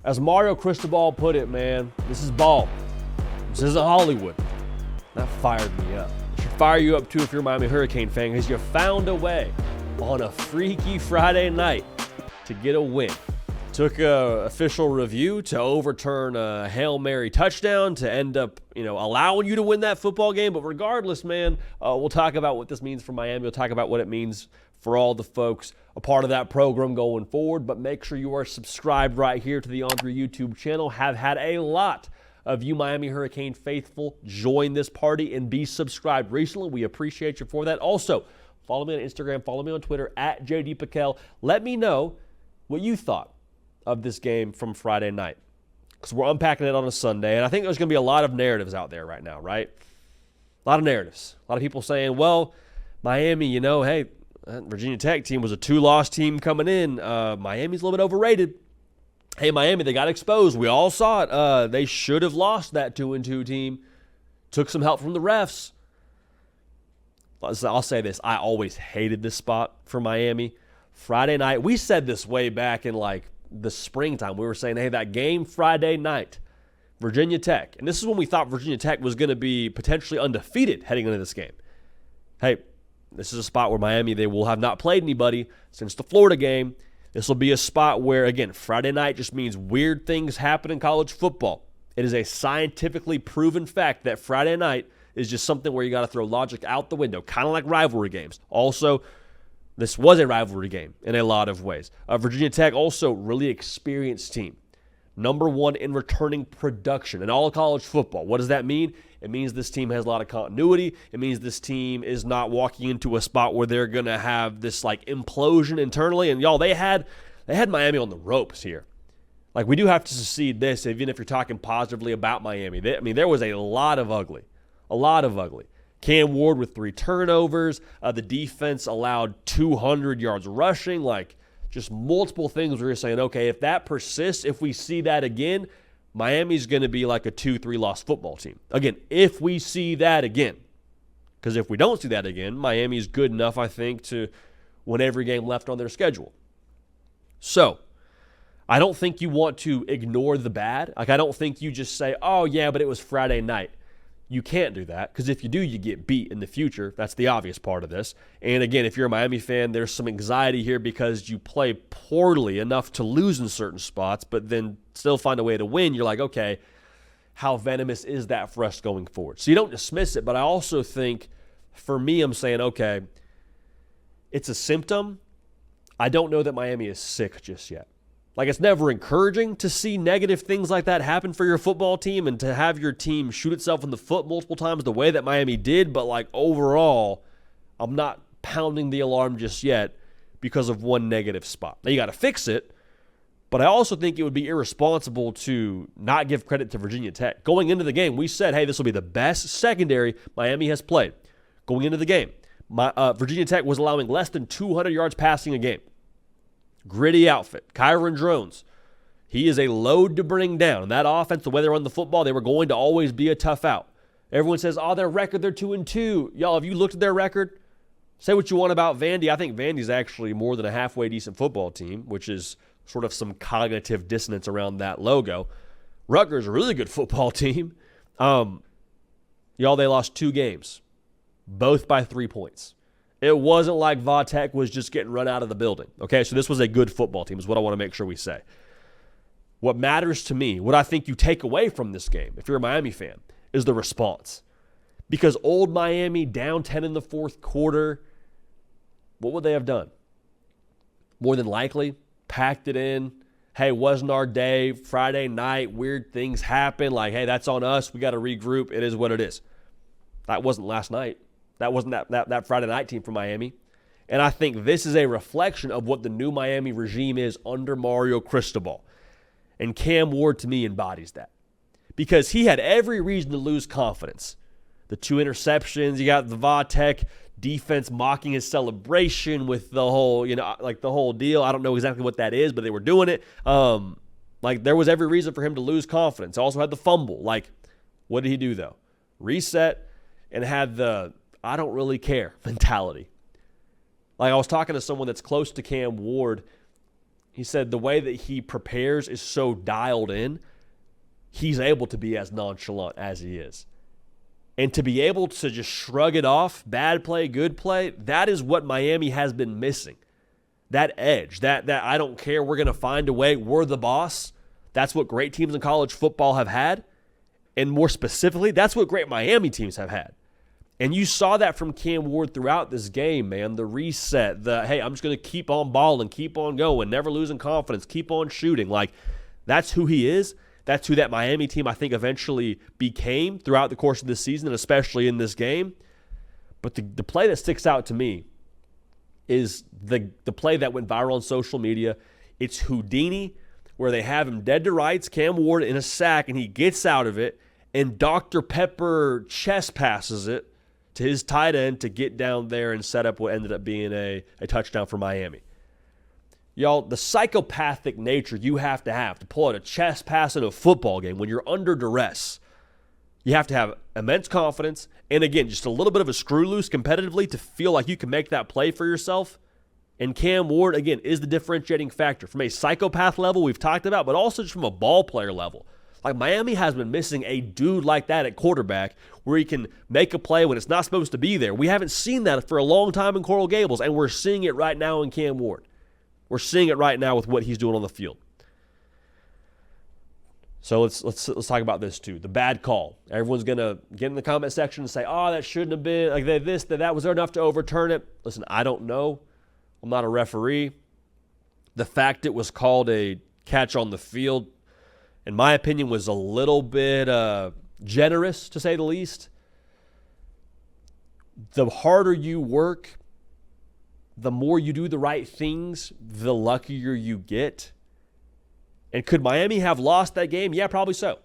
As Mario Cristobal put it, man, this is ball. This isn't Hollywood. That fired me up. It should fire you up too if you're a Miami Hurricane fan, because you found a way on a freaky Friday night to get a win. Took a official review to overturn a Hail Mary touchdown to end up, allowing you to win that football game. But regardless, man, we'll talk about what this means for Miami. We'll talk about what it means for all the folks a part of that program going forward. But make sure you are subscribed right here to the Andre YouTube channel. Have had a lot of you Miami Hurricane faithful join this party and be subscribed recently. We appreciate you for that. Also, follow me on Instagram, follow me on Twitter, at JD Piquel. Let me know what you thought of this game from Friday night, because we're unpacking it on a Sunday, and I think there's going to be a lot of narratives out there right now, right? A lot of narratives. A lot of people saying, well, Miami, hey, Virginia Tech team was a 2-loss team coming in. Miami's a little bit overrated. Hey, Miami, they got exposed. We all saw it. They should have lost that 2-2 team. Took some help from the refs. I'll say this. I always hated this spot for Miami. Friday night, we said this way back in the springtime. We were saying, hey, that game Friday night, Virginia Tech. And this is when we thought Virginia Tech was going to be potentially undefeated heading into this game. Hey, this is a spot where Miami, they will have not played anybody since the Florida game. This will be a spot where, again, Friday night just means weird things happen in college football. It is a scientifically proven fact that Friday night is just something where you got to throw logic out the window, kind of like rivalry games. Also, this was a rivalry game in a lot of ways. Virginia Tech, also really experienced team. Number one in returning production in all of college football. What does that mean? It means this team has a lot of continuity. It means this team is not walking into a spot where they're going to have this implosion internally. And y'all, they had Miami on the ropes here. We do have to succeed this, even if you're talking positively about Miami. There was a lot of ugly. Cam Ward with 3 turnovers. The defense allowed 200 yards rushing. Just multiple things where you're saying, okay, if that persists, if we see that again, Miami's going to be like a 2-3 loss football team. Again, if we see that again. Because if we don't see that again, Miami's good enough, I think, to win every game left on their schedule. So, I don't think you want to ignore the bad. I don't think you just say, oh, yeah, but it was Friday night. You can't do that, because if you do, you get beat in the future. That's the obvious part of this. And again, if you're a Miami fan, there's some anxiety here because you play poorly enough to lose in certain spots, but then still find a way to win. You're like, okay, how venomous is that for us going forward? So you don't dismiss it, but I also think, for me, I'm saying, okay, it's a symptom. I don't know that Miami is sick just yet. It's never encouraging to see negative things like that happen for your football team and to have your team shoot itself in the foot multiple times the way that Miami did. But, overall, I'm not pounding the alarm just yet because of one negative spot. Now, you got to fix it, but I also think it would be irresponsible to not give credit to Virginia Tech. Going into the game, we said, hey, this will be the best secondary Miami has played. Going into the game, Virginia Tech was allowing less than 200 yards passing a game. Gritty outfit. Kyron Drones, he is a load to bring down. And that offense, the way they run the football, they were going to always be a tough out. Everyone says, oh, their record, they're 2-2. Y'all, have you looked at their record? Say what you want about Vandy. I think Vandy's actually more than a halfway decent football team, which is sort of some cognitive dissonance around that logo. Rutgers, a really good football team. Y'all, they lost 2 games, both by 3 points. It wasn't like Va Tech was just getting run out of the building. Okay, so this was a good football team is what I want to make sure we say. What matters to me, what I think you take away from this game, if you're a Miami fan, is the response. Because old Miami, down 10 in the fourth quarter, what would they have done? More than likely, packed it in. Hey, wasn't our day. Friday night, weird things happen. Hey, that's on us. We got to regroup. It is what it is. That wasn't last night. That wasn't that Friday night team from Miami. And I think this is a reflection of what the new Miami regime is under Mario Cristobal. And Cam Ward, to me, embodies that. Because he had every reason to lose confidence. The 2 interceptions, you got the Va Tech defense mocking his celebration with the whole, the whole deal. I don't know exactly what that is, but they were doing it. There was every reason for him to lose confidence. Also had the fumble. What did he do, though? Reset and had the I don't really care mentality. I was talking to someone that's close to Cam Ward, He said the way that he prepares is so dialed in, he's able to be as nonchalant as he is. And to be able to just shrug it off, bad play, good play, that is what Miami has been missing. That edge, that I don't care, we're going to find a way, we're the boss. That's what great teams in college football have had. And more specifically, that's what great Miami teams have had. And you saw that from Cam Ward throughout this game, man. The reset, hey, I'm just going to keep on balling, keep on going, never losing confidence, keep on shooting. Like, that's who he is. That's who that Miami team, I think, eventually became throughout the course of this season, and especially in this game. But the play that sticks out to me is the play that went viral on social media. It's Houdini, where they have him dead to rights, Cam Ward in a sack, and he gets out of it, and Dr. Pepper chest passes it to his tight end to get down there and set up what ended up being a touchdown for Miami. Y'all, the psychopathic nature you have to pull out a chest pass in a football game when you're under duress. You have to have immense confidence and, again, just a little bit of a screw loose competitively to feel like you can make that play for yourself. And Cam Ward, again, is the differentiating factor from a psychopath level we've talked about, but also just from a ball player level. Like, Miami has been missing a dude like that at quarterback where he can make a play when it's not supposed to be there. We haven't seen that for a long time in Coral Gables, and we're seeing it right now in Cam Ward. We're seeing it right now with what he's doing on the field. So let's talk about this too. The bad call. Everyone's gonna get in the comment section and say, "Oh, that shouldn't have been like that. Was there enough to overturn it?" Listen, I don't know. I'm not a referee. The fact it was called a catch on the field, in my opinion, was a little bit generous, to say the least. The harder you work, the more you do the right things, the luckier you get. And could Miami have lost that game? Yeah, probably so.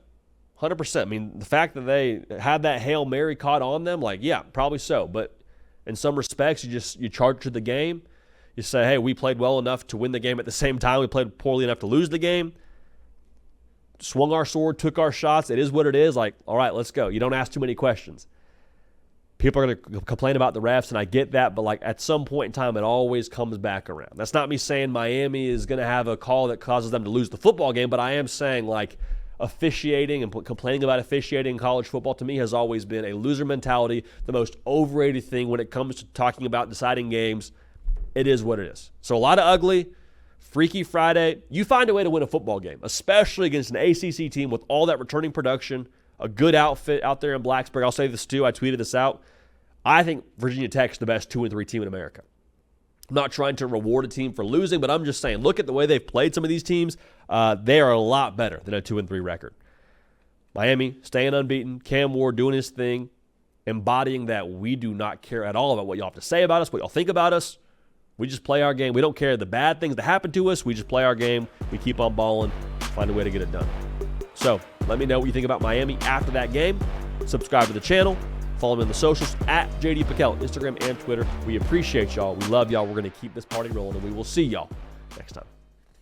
100%. I mean, the fact that they had that Hail Mary caught on them, like, yeah, probably so. But in some respects, you charge to the game. You say, hey, we played well enough to win the game. At the same time, we played poorly enough to lose the game. Swung our sword, took our shots. It is what it is. Like, all right, let's go. You don't ask too many questions. People are going to complain about the refs, and I get that, but like at some point in time, it always comes back around. That's not me saying Miami is going to have a call that causes them to lose the football game, but I am saying like officiating and complaining about officiating in college football to me has always been a loser mentality, the most overrated thing when it comes to talking about deciding games. It is what it is. So a lot of ugly, Freaky Friday. You find a way to win a football game, especially against an ACC team with all that returning production, a good outfit out there in Blacksburg. I'll say this too. I tweeted this out. I think Virginia Tech's the best 2-3 team in America. I'm not trying to reward a team for losing, but I'm just saying, look at the way they've played some of these teams. They are a lot better than a 2-3 record. Miami staying unbeaten. Cam Ward doing his thing, embodying that we do not care at all about what y'all have to say about us, what y'all think about us. We just play our game. We don't care the bad things that happen to us. We just play our game. We keep on balling, find a way to get it done. So let me know what you think about Miami after that game. Subscribe to the channel. Follow me on the socials at JD Pickell, Instagram and Twitter. We appreciate y'all. We love y'all. We're going to keep this party rolling, and we will see y'all next time.